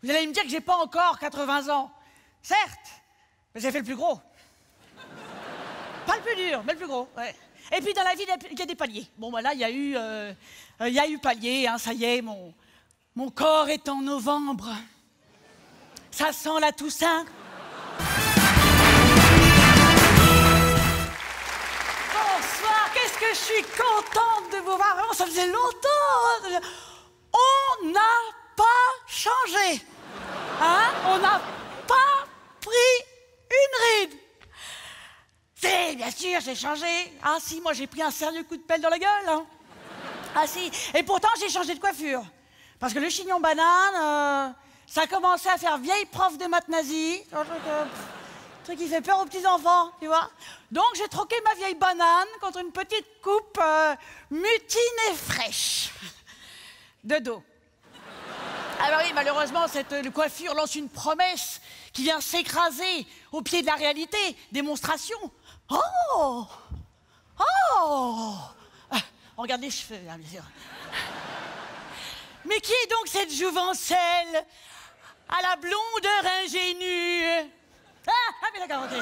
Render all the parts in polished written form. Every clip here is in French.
Vous allez me dire que j'ai pas encore 80 ans. Certes, mais j'ai fait le plus gros. Pas le plus dur, mais le plus gros, ouais. Et puis dans la vie, il y a des paliers. Bon, bah là, il y a eu palier, hein, ça y est, mon corps est en novembre. Ça sent la Toussaint. Bonsoir, qu'est-ce que je suis contente de vous voir. Vraiment, ça faisait longtemps. On n'a pas changé. Hein? On n'a pas pris une ride. Si, bien sûr, j'ai changé. Ah si, moi j'ai pris un sérieux coup de pelle dans la gueule. Hein. Ah si, et pourtant j'ai changé de coiffure. Parce que le chignon banane, ça a commencé à faire vieille prof de maths nazie. Un truc qui fait peur aux petits-enfants, tu vois. Donc j'ai troqué ma vieille banane contre une petite coupe mutine et fraîche. De dos. Alors oui, malheureusement, cette coiffure lance une promesse qui vient s'écraser au pied de la réalité. Démonstration. Oh! Oh! Regarde les cheveux, hein, bien sûr. Mais qui est donc cette jouvencelle à la blondeur ingénue? Ah, mais d'accord, ok.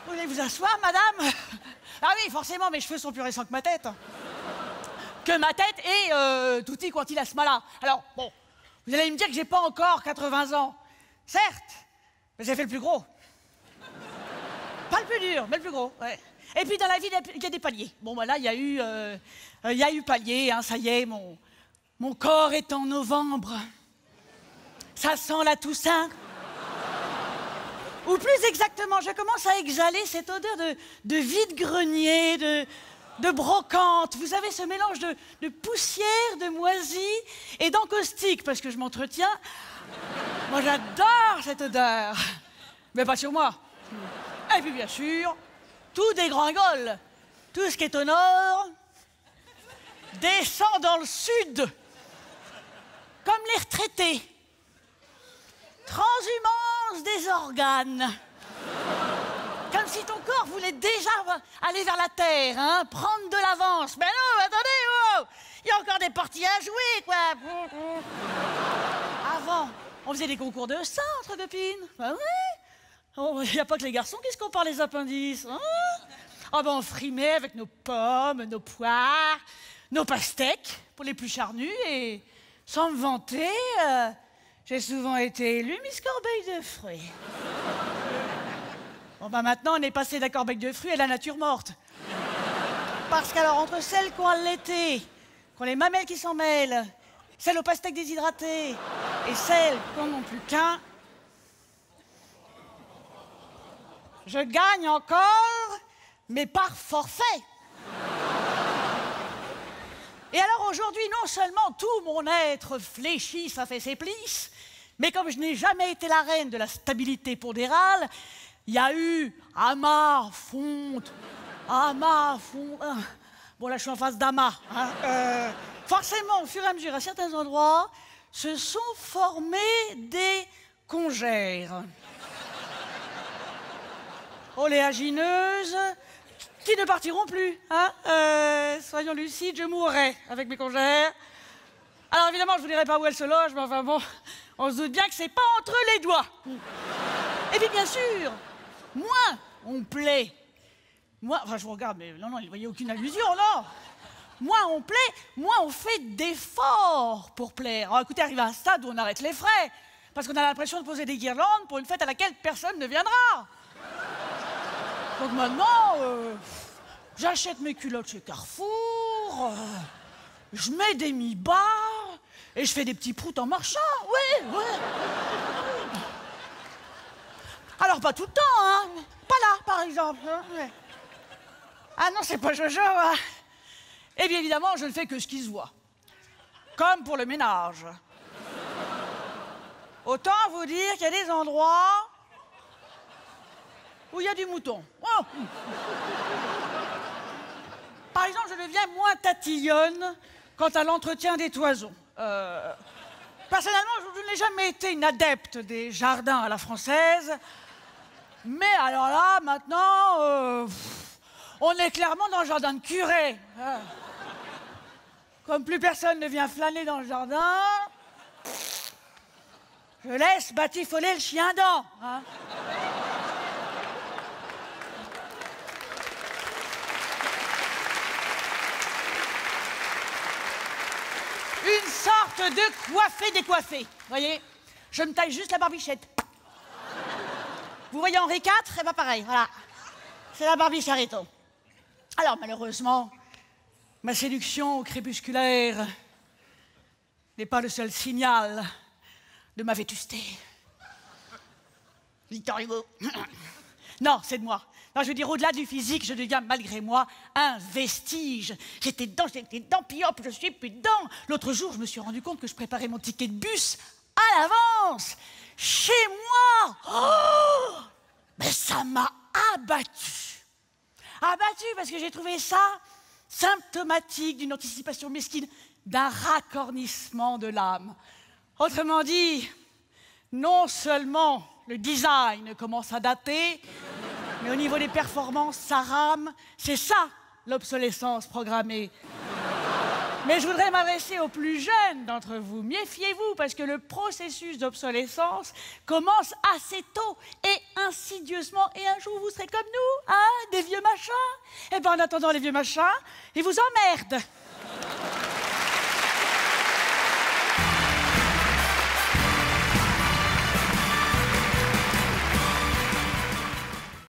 Vous voulez vous asseoir, madame? Ah oui, forcément, mes cheveux sont plus récents que ma tête. Que ma tête et tutti quanti la smala. Alors, bon, vous allez me dire que j'ai pas encore 80 ans. Certes, mais j'ai fait le plus gros. Pas le plus dur, mais le plus gros, ouais. Et puis dans la vie, il y a des paliers. Bon, bah là, il y a eu palier, hein, ça y est, mon corps est en novembre. Ça sent la Toussaint. Ou plus exactement, je commence à exhaler cette odeur de vide-grenier, de brocante. Vous savez, ce mélange de poussière, de moisie et d'encaustique, parce que je m'entretiens. Moi, j'adore cette odeur. Mais pas sur moi. Et puis, bien sûr, tout dégringole. Tout ce qui est au nord descend dans le sud. Comme les retraités. Transhumance des organes. Comme si ton corps voulait déjà aller vers la terre, hein, prendre de l'avance. Mais non, attendez, oh, il y a encore des parties à jouer, quoi. Avant, on faisait des concours de sang entre copines. Ben oui. Il n'y a pas que les garçons qui se comparent les appendices. Hein. Ah ben on frimait avec nos pommes, nos poires, nos pastèques pour les plus charnus. Et sans me vanter, j'ai souvent été élue Miss Corbeille de fruits. Bon ben maintenant on est passé de la corbeille de fruits à la nature morte. Parce qu'alors entre celles qui ont allaité, qui ont les mamelles qui s'en mêlent, celles aux pastèques déshydratées et celles qui n'en ont plus qu'un, je gagne encore, mais par forfait. Et alors aujourd'hui, non seulement tout mon être fléchi, ça fait ses plisses, mais comme je n'ai jamais été la reine de la stabilité pondérale, il y a eu amas, fonte. Bon, là, je suis en face d'amas. Hein. Forcément, au fur et à mesure, à certains endroits, se sont formés des congères. Oléagineuses, qui ne partiront plus. Hein. Soyons lucides, je mourrai avec mes congères. Alors évidemment, je ne vous dirai pas où elles se logent, mais enfin bon, on se doute bien que c'est pas entre les doigts. Et puis bien sûr, moins on plaît, moins, enfin je vous regarde, mais non, il n'y a aucune allusion, non. Moins on plaît, moins on fait d'efforts pour plaire. Alors écoutez, arrive à un stade où on arrête les frais, parce qu'on a l'impression de poser des guirlandes pour une fête à laquelle personne ne viendra. Donc maintenant, j'achète mes culottes chez Carrefour, je mets des mi-bas et je fais des petits proutes en marchant, oui. Alors pas tout le temps, hein. Pas là, par exemple. Hein. Ah non, c'est pas Jojo, hein. Et bien évidemment, je ne fais que ce qui se voit. Comme pour le ménage. Autant vous dire qu'il y a des endroits où il y a du mouton. Oh. Par exemple, je deviens moins tatillonne quant à l'entretien des toisons. Personnellement, je n'ai jamais été une adepte des jardins à la française. Mais alors là, maintenant, on est clairement dans le jardin de curé. Comme plus personne ne vient flâner dans le jardin, Je laisse batifoler le chien dent. Hein. Une sorte de coiffé-décoiffé. Voyez, je me taille juste la barbichette. Vous voyez Henri IV, c'est pas pareil, voilà. C'est la Barbie Chareton. Alors, malheureusement, ma séduction crépusculaire n'est pas le seul signal de ma vétusté. Victor Hugo. Non, c'est de moi. Non, je veux dire, au-delà du physique, je deviens, malgré moi, un vestige. J'étais dedans, puis hop, je suis plus dedans. L'autre jour, je me suis rendu compte que je préparais mon ticket de bus à l'avance. Chez moi. Oh, mais ça m'a abattu. Abattu parce que j'ai trouvé ça symptomatique d'une anticipation mesquine, d'un racornissement de l'âme. Autrement dit, non seulement le design commence à dater, mais au niveau des performances, ça rame. C'est ça, l'obsolescence programmée. Mais je voudrais m'adresser aux plus jeunes d'entre vous. Méfiez-vous, parce que le processus d'obsolescence commence assez tôt et insidieusement. Et un jour, vous serez comme nous, hein, des vieux machins. Eh bien, en attendant les vieux machins, ils vous emmerdent.